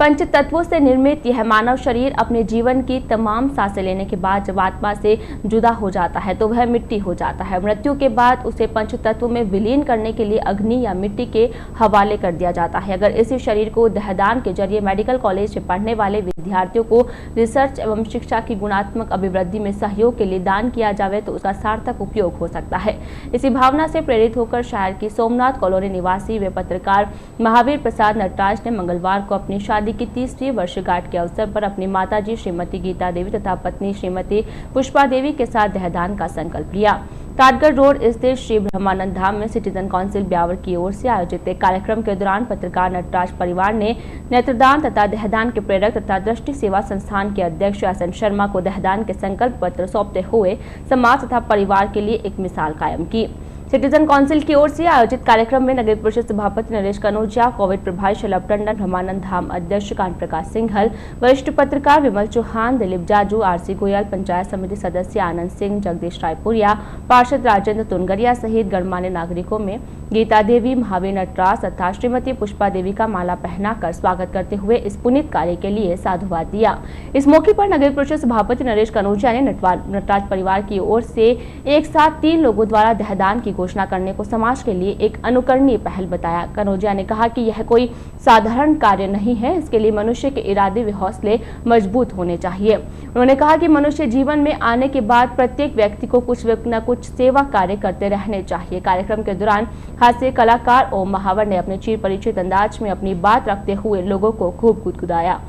पंच तत्वों से निर्मित यह मानव शरीर अपने जीवन की तमाम सांसें लेने के बाद जब आत्मा से जुदा हो जाता है तो वह मिट्टी हो जाता है। मृत्यु के बाद उसे पंच तत्वों में विलीन करने के लिए अग्नि या मिट्टी के हवाले कर दिया जाता है। अगर इसी शरीर को देहदान के जरिए मेडिकल कॉलेज में पढ़ने वाले विद्यार्थियों को रिसर्च एवं शिक्षा की गुणात्मक अभिवृद्धि में सहयोग के लिए दान किया जाए तो उसका सार्थक उपयोग हो सकता है। इसी भावना से प्रेरित होकर शहर की सोमनाथ कॉलोनी निवासी वे पत्रकार महावीर प्रसाद नटराज ने मंगलवार को अपनी शादी की 30वीं वर्षगांठ के अवसर पर अपनी माताजी श्रीमती गीता देवी तथा पत्नी श्रीमती पुष्पा देवी के साथ देहदान का संकल्प लिया। काटगढ़ रोड स्थित श्री ब्रह्मानंद धाम में सिटीजन काउंसिल ब्यावर की ओर से आयोजित एक कार्यक्रम के दौरान पत्रकार नटराज परिवार ने नेत्रदान तथा देहदान के प्रेरक तथा दृष्टि सेवा संस्थान के अध्यक्ष एस.एन. शर्मा को देहदान के संकल्प पत्र सौंपते हुए समाज तथा परिवार के लिए एक मिसाल कायम की। सिटीजन काउंसिल की ओर से आयोजित कार्यक्रम में नगर परिषद सभापति नरेश कनौजिया, कोविड प्रभारी शलभ टंडन, ब्रह्मानंद धाम अध्यक्ष कांत प्रकाश सिंघल, वरिष्ठ पत्रकार विमल चौहान, दिलीप जाजू, आरसी गोयल, पंचायत समिति सदस्य आनंद सिंह, जगदीश रायपुरिया, पार्षद राजेंद्र तुनगरिया सहित गणमान्य नागरिकों में गीता देवी, महावीर नटराज तथा श्रीमती पुष्पा देवी का माला पहनाकर स्वागत करते हुए इस पुनीत कार्य के लिए साधुवाद दिया। इस मौके पर नगर परिषद सभापति नरेश कनौजिया ने नटराज परिवार की ओर से एक साथ 3 लोगों द्वारा देहदान की घोषणा करने को समाज के लिए एक अनुकरणीय पहल बताया। कनौजिया ने कहा कि यह कोई साधारण कार्य नहीं है, इसके लिए मनुष्य के इरादे व हौसले मजबूत होने चाहिए। उन्होंने कहा कि मनुष्य जीवन में आने के बाद प्रत्येक व्यक्ति को कुछ न कुछ सेवा कार्य करते रहने चाहिए। कार्यक्रम के दौरान हास्य कलाकार ओम महावर ने अपने चिर परिचित अंदाज में अपनी बात रखते हुए लोगों को खूब गुदगुदाया।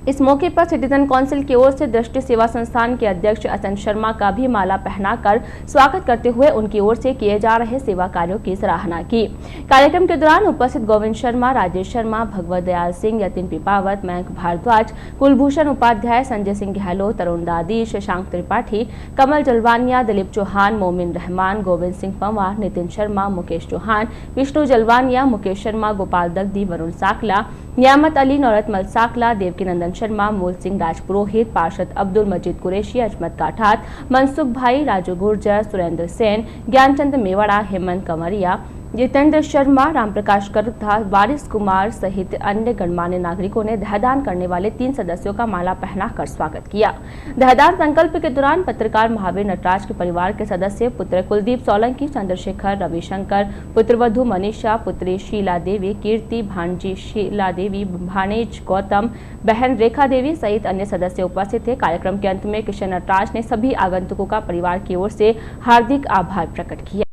इस मौके पर सिटीजन काउंसिल की ओर से दृष्टि सेवा संस्थान के अध्यक्ष एस.एन. शर्मा का भी माला पहनाकर स्वागत करते हुए उनकी ओर से किए जा रहे सेवा कार्यों की सराहना की। कार्यक्रम के दौरान उपस्थित गोविंद शर्मा, राजेश शर्मा, भगवत दयाल सिंह, यतिन पिपावत, मयंक भारद्वाज, कुलभूषण उपाध्याय, संजय सिंह गहलोत, तरुण दादी, शशांक त्रिपाठी, कमल जलवानिया, दिलीप चौहान, मोमिन रहमान, गोविंद सिंह पंवार, नितिन शर्मा, मुकेश चौहान, विष्णु जलवानिया, मुकेश शर्मा, गोपाल दग्दी, वरुण साकला, नियामत अली, नौरतमल साकला, देवकी नंदन शर्मा, मूल सिंह राजपुरोहित, पार्षद अब्दुल मजीद कुरैशी, अजमत काठात, मनसुख भाई, राजू गुर्जर, सुरेंद्र सेन, ज्ञानचंद मेवाड़ा, हेमंत कंवरिया, जितेंद्र शर्मा, रामप्रकाश करथा, वारिस कुमार सहित अन्य गणमान्य नागरिकों ने देहदान करने वाले 3 सदस्यों का माला पहनाकर स्वागत किया। देहदान संकल्प के दौरान पत्रकार महावीर नटराज के परिवार के सदस्य पुत्र कुलदीप सोलंकी, चंद्रशेखर, रविशंकर, पुत्रवधू मनीषा, पुत्री शीला देवी, कीर्ति, भांजी शीला देवी, भाणेज गौतम, बहन रेखा देवी सहित अन्य सदस्य उपस्थित थे। कार्यक्रम के अंत में किशन नटराज ने सभी आगंतुकों का परिवार की ओर से हार्दिक आभार प्रकट किया।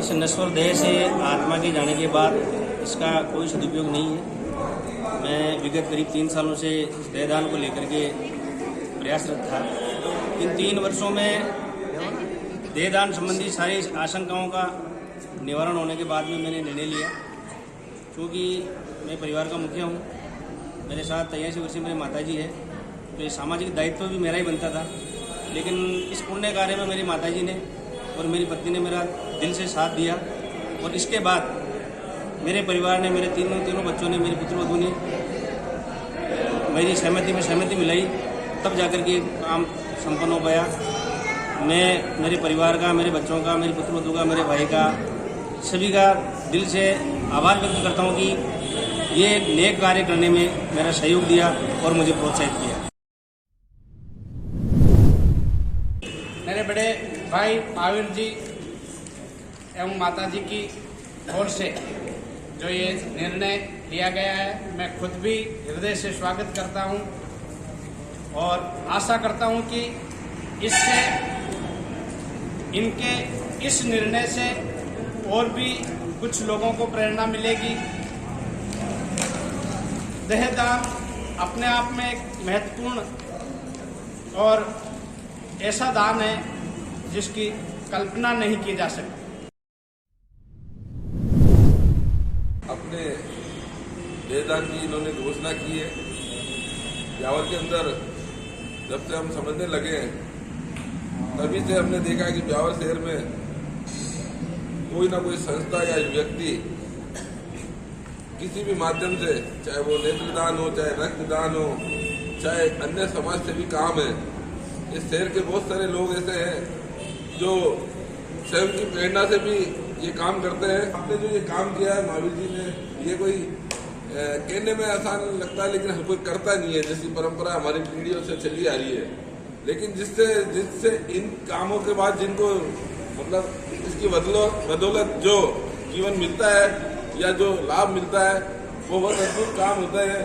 इस नश्वर देह से आत्मा के जाने के बाद इसका कोई सदुपयोग नहीं है। मैं विगत करीब 3 सालों से इस देहदान को लेकर के प्रयासरत था। इन 3 वर्षों में देहदान संबंधी सारी आशंकाओं का निवारण होने के बाद में मैंने निर्णय लिया। क्योंकि मैं परिवार का मुखिया हूँ, मेरे साथ 83 वर्षीय मेरी माताजी है, तो ये सामाजिक दायित्व भी मेरा ही बनता था। लेकिन इस पुण्य कार्य में मेरी माताजी ने और मेरी पत्नी ने मेरा दिल से साथ दिया और इसके बाद मेरे परिवार ने, मेरे तीनों बच्चों ने, मेरी पुत्रवधू ने मेरी सहमति मिलाई, तब जाकर के काम संपन्न हो पाया। मैं मेरे परिवार का, मेरे बच्चों का, मेरी पुत्रवधू का, मेरे भाई का, सभी का दिल से आभार व्यक्त करता हूँ कि ये नेक कार्य करने में मेरा सहयोग दिया और मुझे प्रोत्साहित किया। मेरे बड़े भाई महावीर जी एवं माताजी की ओर से जो ये निर्णय लिया गया है, मैं खुद भी हृदय से स्वागत करता हूं और आशा करता हूं कि इससे, इनके इस निर्णय से और भी कुछ लोगों को प्रेरणा मिलेगी। देहदान अपने आप में एक महत्वपूर्ण और ऐसा दान है जिसकी कल्पना नहीं की जा सकती। अपने देहदान की इन्होंने घोषणा की है। ब्यावर के अंदर जब से हम समझने लगे हैं, तभी से हमने देखा कि ब्यावर शहर में कोई ना कोई संस्था या व्यक्ति किसी भी माध्यम से, चाहे वो नेत्रदान हो, चाहे रक्तदान हो, चाहे अन्य समाज सेवी काम है, इस शहर के बहुत सारे लोग ऐसे हैं जो स्वयं की प्रेरणा से भी ये काम करते हैं। आपने जो ये काम किया है महावीर जी ने, ये कोई कहने में आसान लगता है लेकिन हर कोई करता नहीं है, जैसी परंपरा हमारी पीढ़ियों से चली आ रही है। लेकिन जिससे इन कामों के बाद जिनको मतलब इसकी बदौलत जो जीवन मिलता है या जो लाभ मिलता है वो बहुत अद्भुत काम होता है।